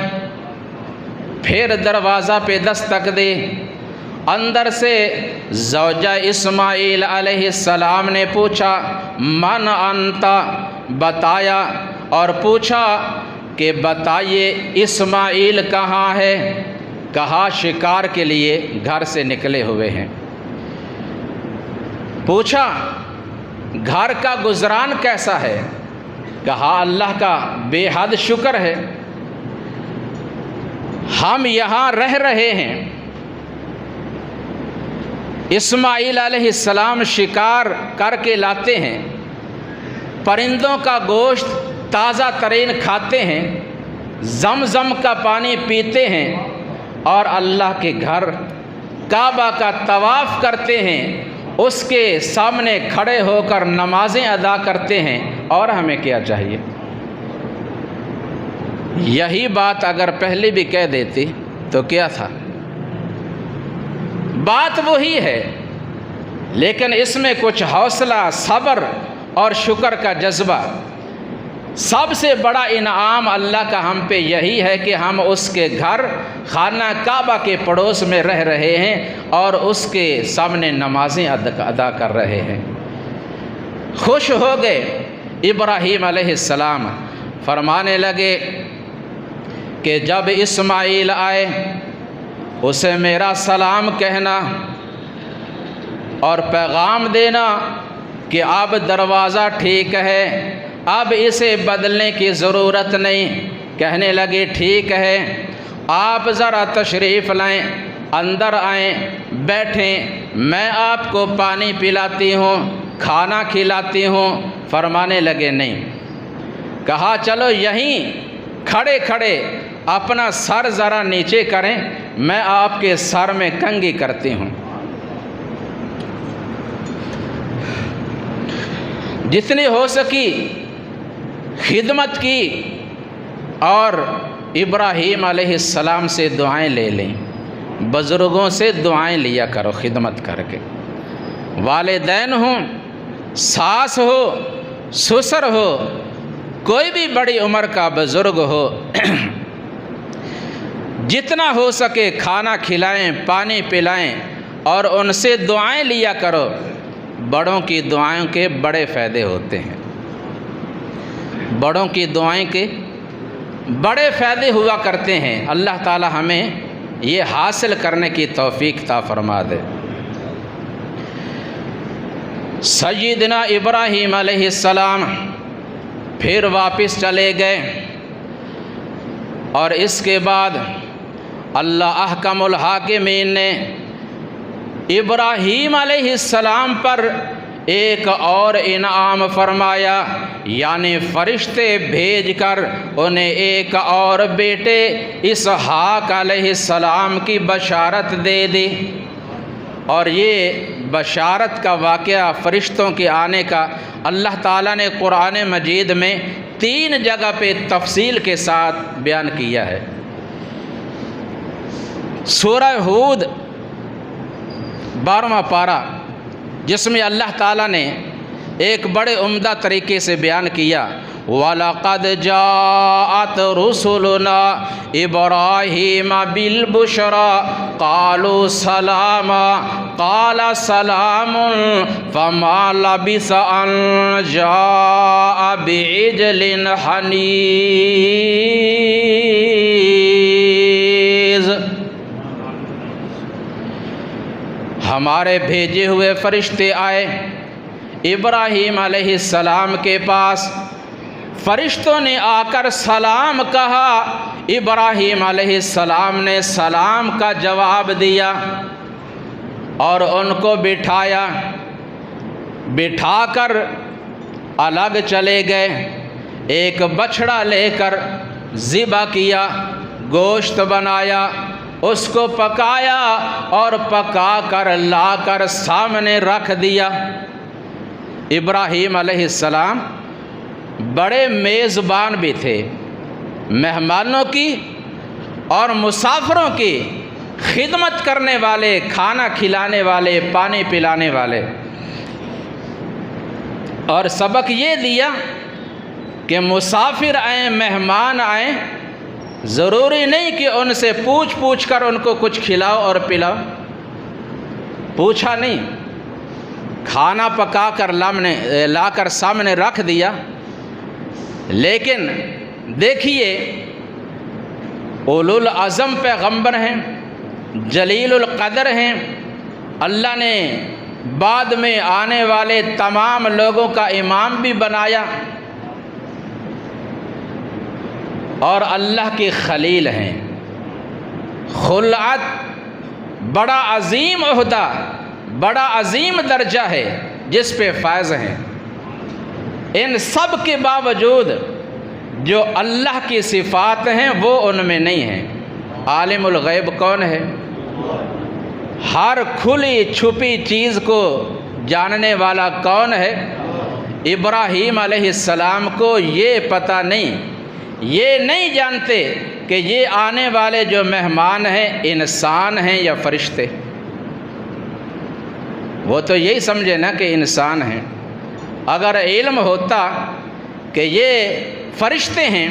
پھر دروازہ پہ دستک دے، اندر سے زوجہ اسماعیل علیہ السلام نے پوچھا من انت، بتایا، اور پوچھا کہ بتائیے اسماعیل کہاں ہے؟ کہا شکار کے لیے گھر سے نکلے ہوئے ہیں۔ پوچھا گھر کا گزران کیسا ہے؟ کہا اللہ کا بے حد شکر ہے، ہم یہاں رہ رہے ہیں۔ اسماعیل علیہ السلام شکار کر کے لاتے ہیں، پرندوں کا گوشت تازہ ترین کھاتے ہیں، زمزم کا پانی پیتے ہیں، اور اللہ کے گھر کعبہ کا طواف کرتے ہیں، اس کے سامنے کھڑے ہو کر نمازیں ادا کرتے ہیں، اور ہمیں کیا چاہیے؟ یہی بات اگر پہلے بھی کہہ دیتی تو کیا تھا؟ بات وہی ہے، لیکن اس میں کچھ حوصلہ، صبر اور شکر کا جذبہ۔ سب سے بڑا انعام اللہ کا ہم پہ یہی ہے کہ ہم اس کے گھر خانہ کعبہ کے پڑوس میں رہ رہے ہیں اور اس کے سامنے نمازیں ادا کر رہے ہیں۔ خوش ہو گئے ابراہیم علیہ السلام، فرمانے لگے کہ جب اسماعیل آئے اسے میرا سلام کہنا اور پیغام دینا کہ اب دروازہ ٹھیک ہے، اب اسے بدلنے کی ضرورت نہیں۔ کہنے لگے ٹھیک ہے، آپ ذرا تشریف لائیں، اندر آئیں، بیٹھیں، میں آپ کو پانی پلاتی ہوں، کھانا کھلاتی ہوں۔ فرمانے لگے نہیں۔ کہا چلو یہیں کھڑے کھڑے اپنا سر ذرا نیچے کریں، میں آپ کے سر میں کنگھی کرتی ہوں۔ جتنی ہو سکی خدمت کی، اور ابراہیم علیہ السلام سے دعائیں لے لیں۔ بزرگوں سے دعائیں لیا کرو خدمت کر کے، والدین ہوں، ساس ہو، سسر ہو، کوئی بھی بڑی عمر کا بزرگ ہو، جتنا ہو سکے کھانا کھلائیں، پانی پلائیں اور ان سے دعائیں لیا کرو۔ بڑوں کی دعائیں کے بڑے فائدے ہوتے ہیں، بڑوں کی دعائیں کے بڑے فائدے ہوا کرتے ہیں۔ اللہ تعالی ہمیں یہ حاصل کرنے کی توفیق عطا فرما دے۔ سیدنا ابراہیم علیہ السلام پھر واپس چلے گئے، اور اس کے بعد اللہ احکم الحاکمین نے ابراہیم علیہ السلام پر ایک اور انعام فرمایا، یعنی فرشتے بھیج کر انہیں ایک اور بیٹے اسحاق علیہ السلام کی بشارت دے دی۔ اور یہ بشارت کا واقعہ فرشتوں کے آنے کا اللہ تعالیٰ نے قرآن مجید میں 3 جگہ پہ تفصیل کے ساتھ بیان کیا ہے۔ سورہ ہود 12واں پارہ، جس میں اللہ تعالیٰ نے ایک بڑے عمدہ طریقے سے بیان کیا، وَلَقَدْ جَاءَتْ رُسُلُنَا إِبْرَاهِيمَ بِالْبُشْرَىٰ قَالُوا سَلَامًا قَالَ سَلَامٌ فَمَا لَبِثَ أَن جَاءَ بِعِجْلٍ حَنِيذٍ۔ ہمارے بھیجے ہوئے فرشتے آئے ابراہیم علیہ السلام کے پاس، فرشتوں نے آ کر سلام کہا، ابراہیم علیہ السلام نے سلام کا جواب دیا اور ان کو بٹھایا، بٹھا کر الگ چلے گئے، ایک بچھڑا لے کر ذبح کیا، گوشت بنایا، اس کو پکایا اور پکا کر لا کر سامنے رکھ دیا۔ ابراہیم علیہ السلام بڑے میزبان بھی تھے، مہمانوں کی اور مسافروں کی خدمت کرنے والے، کھانا کھلانے والے، پانی پلانے والے۔ اور سبق یہ دیا کہ مسافر آئیں، مہمان آئیں، ضروری نہیں کہ ان سے پوچھ کر ان کو کچھ کھلاؤ اور پلاؤ۔ پوچھا نہیں، کھانا پکا کر لا کر سامنے رکھ دیا۔ لیکن دیکھیے، اولو العزم پیغمبر ہیں، جلیل القدر ہیں، اللہ نے بعد میں آنے والے تمام لوگوں کا امام بھی بنایا، اور اللہ کی خلیل ہیں۔ خلعت بڑا عظیم عہدہ، بڑا عظیم درجہ ہے جس پہ فائز ہیں۔ ان سب کے باوجود جو اللہ کی صفات ہیں وہ ان میں نہیں ہیں۔ عالم الغیب کون ہے؟ ہر کھلی چھپی چیز کو جاننے والا کون ہے؟ ابراہیم علیہ السلام کو یہ پتہ نہیں، یہ نہیں جانتے کہ یہ آنے والے جو مہمان ہیں انسان ہیں یا فرشتے۔ وہ تو یہی سمجھے نا کہ انسان ہیں۔ اگر علم ہوتا کہ یہ فرشتے ہیں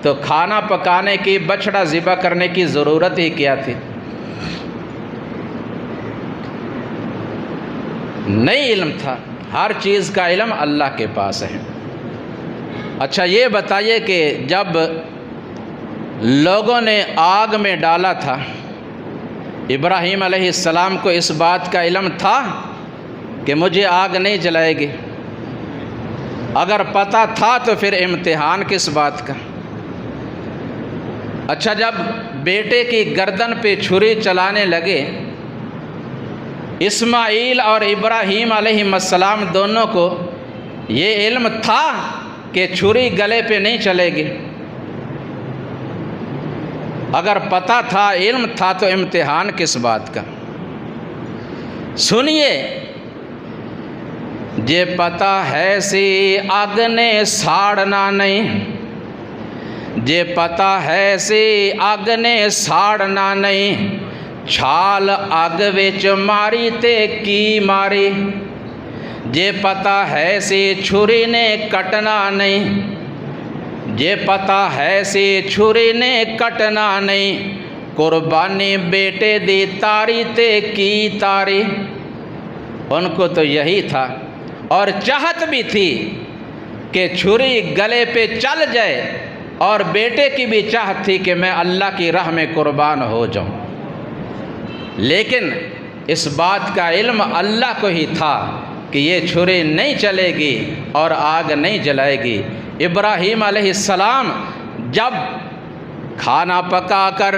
تو کھانا پکانے کی، بچھڑا ذبح کرنے کی ضرورت ہی کیا تھی؟ نہیں علم تھا، ہر چیز کا علم اللہ کے پاس ہے۔ اچھا یہ بتائیے کہ جب لوگوں نے آگ میں ڈالا تھا، ابراہیم علیہ السلام کو اس بات کا علم تھا کہ مجھے آگ نہیں جلائے گی؟ اگر پتہ تھا تو پھر امتحان کس بات کا؟ اچھا جب بیٹے کی گردن پہ چھری چلانے لگے، اسماعیل اور ابراہیم علیہ السلام دونوں کو یہ علم تھا کہ چھری گلے پہ نہیں چلے گی؟ اگر پتہ تھا، علم تھا، تو امتحان کس بات کا؟ سنیے، جے پتہ ہے سی اگ نے ساڑنا نہیں، جے پتہ ہے سی اگ نے ساڑنا نہیں، چھال اگ وچ ماری تے کی ماری، جے پتہ ہے سی چھری نے کٹنا نہیں، جے پتہ ہے سی چھری نے کٹنا نہیں، قربانی بیٹے دی تاری تے کی تاری۔ ان کو تو یہی تھا، اور چاہت بھی تھی کہ چھری گلے پہ چل جائے، اور بیٹے کی بھی چاہت تھی کہ میں اللہ کی راہ میں قربان ہو جاؤں۔ لیکن اس بات کا علم اللہ کو ہی تھا کہ یہ چھری نہیں چلے گی اور آگ نہیں جلائے گی۔ ابراہیم علیہ السلام جب کھانا پکا کر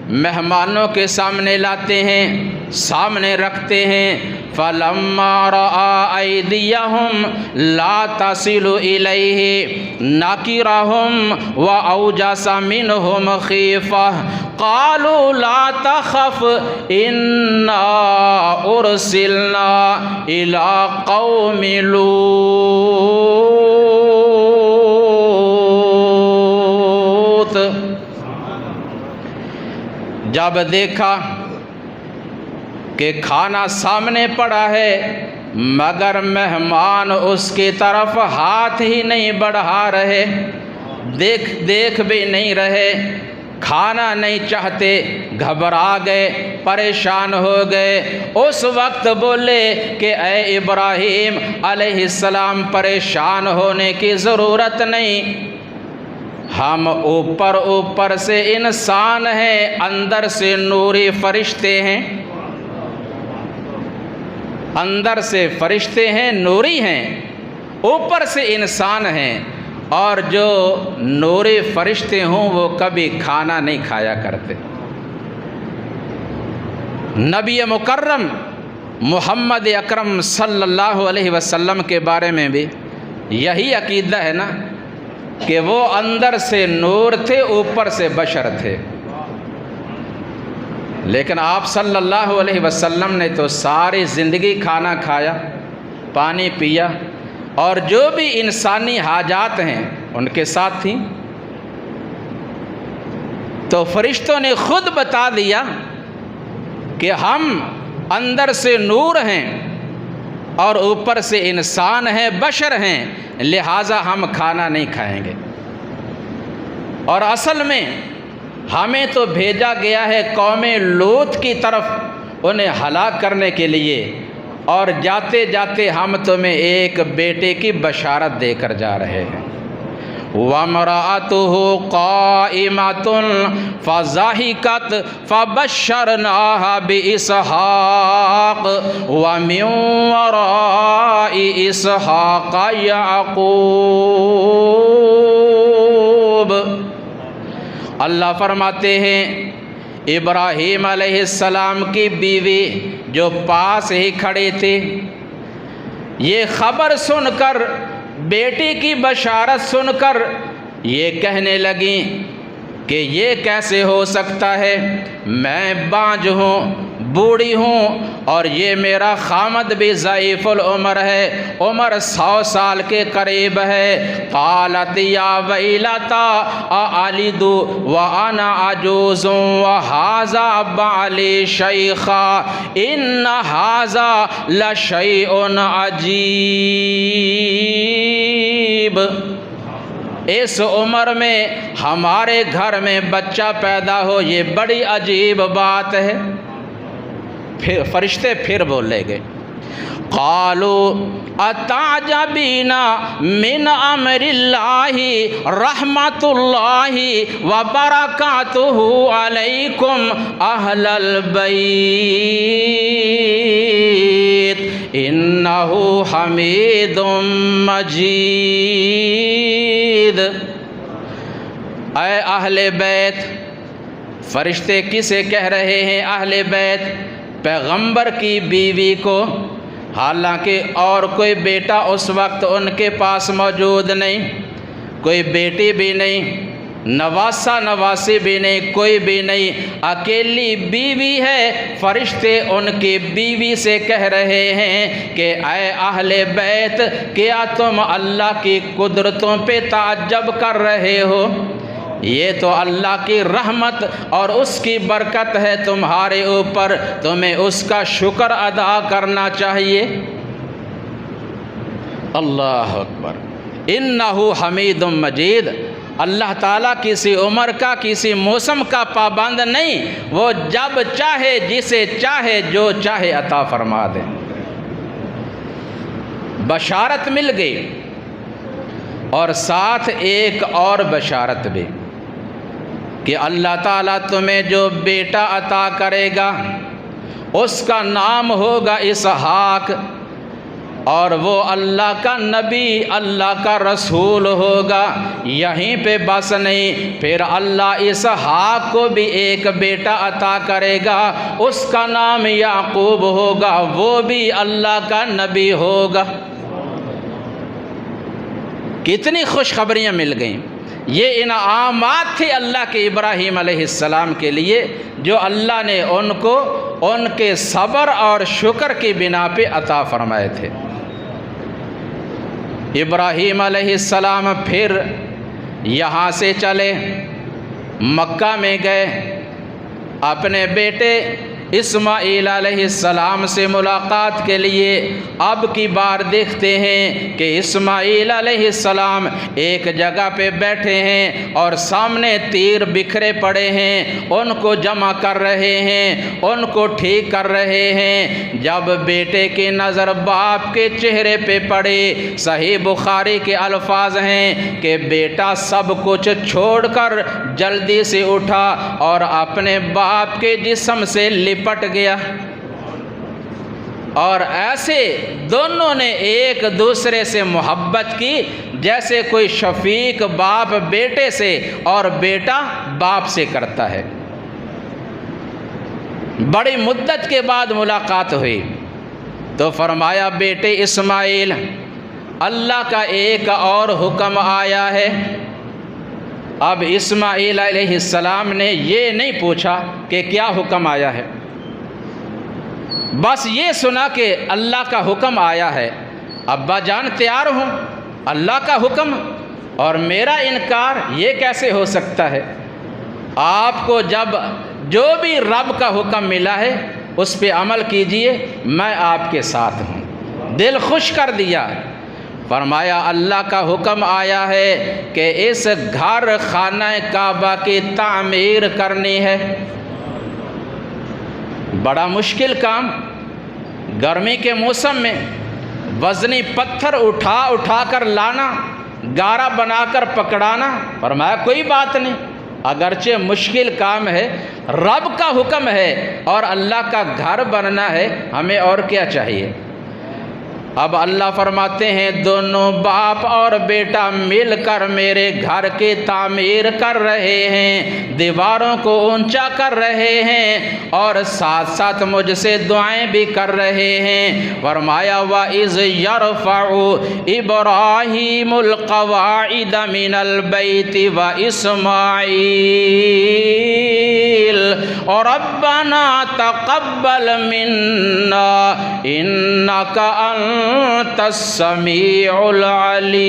مہمانوں کے سامنے لاتے ہیں، سامنے رکھتے ہیں۔ فَلَمَّا رَأَىٰ أَيْدِيَهُمْ لَا تَصِلُ إِلَيْهِ نَكِرَهُمْ وَأَوْجَسَ مِنْهُمْ خِيفَةً قَالُوا لَا تَخَفْ إِنَّا أُرْسِلْنَا إِلَىٰ قَوْمِ لوط۔ جب دیکھا کہ کھانا سامنے پڑا ہے مگر مہمان اس کی طرف ہاتھ ہی نہیں بڑھا رہے، دیکھ بھی نہیں رہے، کھانا نہیں چاہتے، گھبرا گئے، پریشان ہو گئے۔ اس وقت بولے کہ اے ابراہیم علیہ السلام، پریشان ہونے کی ضرورت نہیں، ہم اوپر سے انسان ہیں، اندر سے نوری فرشتے ہیں، اندر سے فرشتے ہیں، نوری ہیں، اوپر سے انسان ہیں، اور جو نوری فرشتے ہوں وہ کبھی کھانا نہیں کھایا کرتے۔ نبی مکرم محمد اکرم صلی اللہ علیہ وسلم کے بارے میں بھی یہی عقیدہ ہے نا کہ وہ اندر سے نور تھے، اوپر سے بشر تھے، لیکن آپ صلی اللہ علیہ وسلم نے تو ساری زندگی کھانا کھایا، پانی پیا، اور جو بھی انسانی حاجات ہیں ان کے ساتھ تھیں۔ تو فرشتوں نے خود بتا دیا کہ ہم اندر سے نور ہیں اور اوپر سے انسان ہیں، بشر ہیں، لہٰذا ہم کھانا نہیں کھائیں گے۔ اور اصل میں ہمیں تو بھیجا گیا ہے قوم لوط کی طرف انہیں ہلاک کرنے کے لیے، اور جاتے جاتے ہم تمہیں ایک بیٹے کی بشارت دے کر جا رہے ہیں۔ وَامْرَأَتُهُ قَائِمَةٌ فَضَحِكَتْ فَبَشَّرْنَاهَا بِإِسْحَاقَ وَمِن وَرَاءِ إِسْحَاقَ يَعْقُوبَ۔ اللہ فرماتے ہیں ابراہیم علیہ السلام کی بیوی جو پاس ہی کھڑی تھی، یہ خبر سن کر، بیٹی کی بشارت سن کر یہ کہنے لگیں کہ یہ کیسے ہو سکتا ہے، میں بانجھ ہوں، بوڑھی ہوں، اور یہ میرا خامد بھی ضعیف العمر ہے، عمر 100 سال کے قریب ہے۔ قالت یا ویلتا اَأَلِدُ وَأَنَا عَجُوزٌ وَهَذَا بَعْلِي شَيْخًا إِنَّ هَذَا لَشَيْءٌ عَجِیب۔ اس عمر میں ہمارے گھر میں بچہ پیدا ہو، یہ بڑی عجیب بات ہے۔ پھر فرشتے پھر بولے گئے، قالوا اتعجبین من امر اللہ رحمت اللہ وبرکاتہ علیکم اہل البیت انہ حمید مجید۔ اے اہل بیت، فرشتے کسے کہہ رہے ہیں؟ اہل بیت، پیغمبر کی بیوی کو، حالانکہ اور کوئی بیٹا اس وقت ان کے پاس موجود نہیں، کوئی بیٹی بھی نہیں، نواسا نواسی بھی نہیں، کوئی بھی نہیں، اکیلی بیوی ہے۔ فرشتے ان کی بیوی سے کہہ رہے ہیں کہ اے اہل بیت، کیا تم اللہ کی قدرتوں پہ تعجب کر رہے ہو؟ یہ تو اللہ کی رحمت اور اس کی برکت ہے تمہارے اوپر، تمہیں اس کا شکر ادا کرنا چاہیے۔ اللہ اکبر۔ انہ حمید مجید۔ اللہ تعالیٰ کسی عمر کا، کسی موسم کا پابند نہیں، وہ جب چاہے، جسے چاہے، جو چاہے عطا فرما دے۔ بشارت مل گئی، اور ساتھ ایک اور بشارت بھی کہ اللہ تعالیٰ تمہیں جو بیٹا عطا کرے گا اس کا نام ہوگا اسحاق، اور وہ اللہ کا نبی، اللہ کا رسول ہوگا۔ یہیں پہ بس نہیں، پھر اللہ اسحاق کو بھی ایک بیٹا عطا کرے گا، اس کا نام یعقوب ہوگا، وہ بھی اللہ کا نبی ہوگا۔ کتنی خوشخبریاں مل گئیں۔ یہ انعامات تھے اللہ کے ابراہیم علیہ السلام کے لیے، جو اللہ نے ان کو ان کے صبر اور شکر کی بنا پہ عطا فرمائے تھے۔ ابراہیم علیہ السلام پھر یہاں سے چلے، مکہ میں گئے، اپنے بیٹے اسماعیل علیہ السلام سے ملاقات کے لیے اب کی بار دیکھتے ہیں کہ اسماعیل علیہ السلام ایک جگہ پہ بیٹھے ہیں اور سامنے تیر بکھرے پڑے ہیں، ان کو جمع کر رہے ہیں، ان کو ٹھیک کر رہے ہیں۔ جب بیٹے کی نظر باپ کے چہرے پہ پڑے، صحیح بخاری کے الفاظ ہیں کہ بیٹا سب کچھ چھوڑ کر جلدی سے اٹھا اور اپنے باپ کے جسم سے لپٹ گیا، اور ایسے دونوں نے ایک دوسرے سے محبت کی جیسے کوئی شفیق باپ بیٹے سے اور بیٹا باپ سے کرتا ہے۔ بڑی مدت کے بعد ملاقات ہوئی تو فرمایا، بیٹے اسماعیل، اللہ کا ایک اور حکم آیا ہے۔ اب اسماعیل علیہ السلام نے یہ نہیں پوچھا کہ کیا حکم آیا ہے، بس یہ سنا کہ اللہ کا حکم آیا ہے۔ ابا جان تیار ہوں، اللہ کا حکم اور میرا انکار، یہ کیسے ہو سکتا ہے؟ آپ کو جب جو بھی رب کا حکم ملا ہے اس پہ عمل کیجئے، میں آپ کے ساتھ ہوں۔ دل خوش کر دیا۔ فرمایا، اللہ کا حکم آیا ہے کہ اس گھر خانہ کعبہ کی تعمیر کرنی ہے۔ بڑا مشکل کام، گرمی کے موسم میں وزنی پتھر اٹھا اٹھا کر لانا، گارا بنا کر پکڑانا۔ فرمایا کوئی بات نہیں، اگرچہ مشکل کام ہے، رب کا حکم ہے اور اللہ کا گھر بننا ہے، ہمیں اور کیا چاہیے؟ اب اللہ فرماتے ہیں، دونوں باپ اور بیٹا مل کر میرے گھر کی تعمیر کر رہے ہیں، دیواروں کو اونچا کر رہے ہیں اور ساتھ ساتھ مجھ سے دعائیں بھی کر رہے ہیں۔ فرمایا، وَإِذْ يَرْفَعُ إِبْرَاهِيمُ الْقَوَاعِدَ مِنَ الْبَيْتِ وَإِسْمَاعِيلُ رَبَّنَا تَقَبَّلْ مِنَّا إِنَّكَ أَنْتَ السَّمِيعُ الْعَلِيمُ۔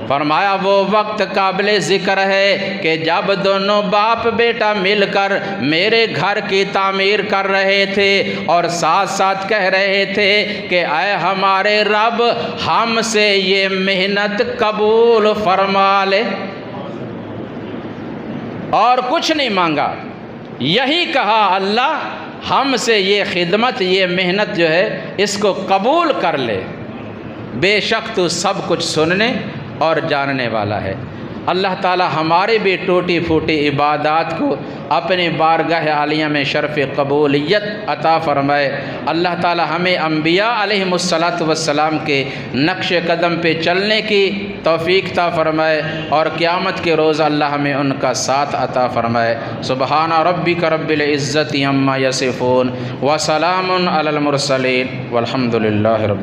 فرمایا وہ وقت قابل ذکر ہے کہ جب دونوں باپ بیٹا مل کر میرے گھر کی تعمیر کر رہے تھے اور ساتھ ساتھ کہہ رہے تھے کہ اے ہمارے رب، ہم سے یہ محنت قبول فرما لے، اور کچھ نہیں مانگا، یہی کہا، اللہ ہم سے یہ خدمت، یہ محنت جو ہے اس کو قبول کر لے، بے شک تو سب کچھ سننے اور جاننے والا ہے۔ اللہ تعالی ہمارے بھی ٹوٹی پھوٹی عبادات کو اپنے بارگاہ عالیہ میں شرف قبولیت عطا فرمائے۔ اللہ تعالی ہمیں انبیاء علیہم السلام کے نقش قدم پہ چلنے کی توفیق عطا فرمائے، اور قیامت کے روز اللہ ہمیں ان کا ساتھ عطا فرمائے۔ سبحان ربک رب العزت عما یصفون وسلام علی المرسلین والحمد للہ رب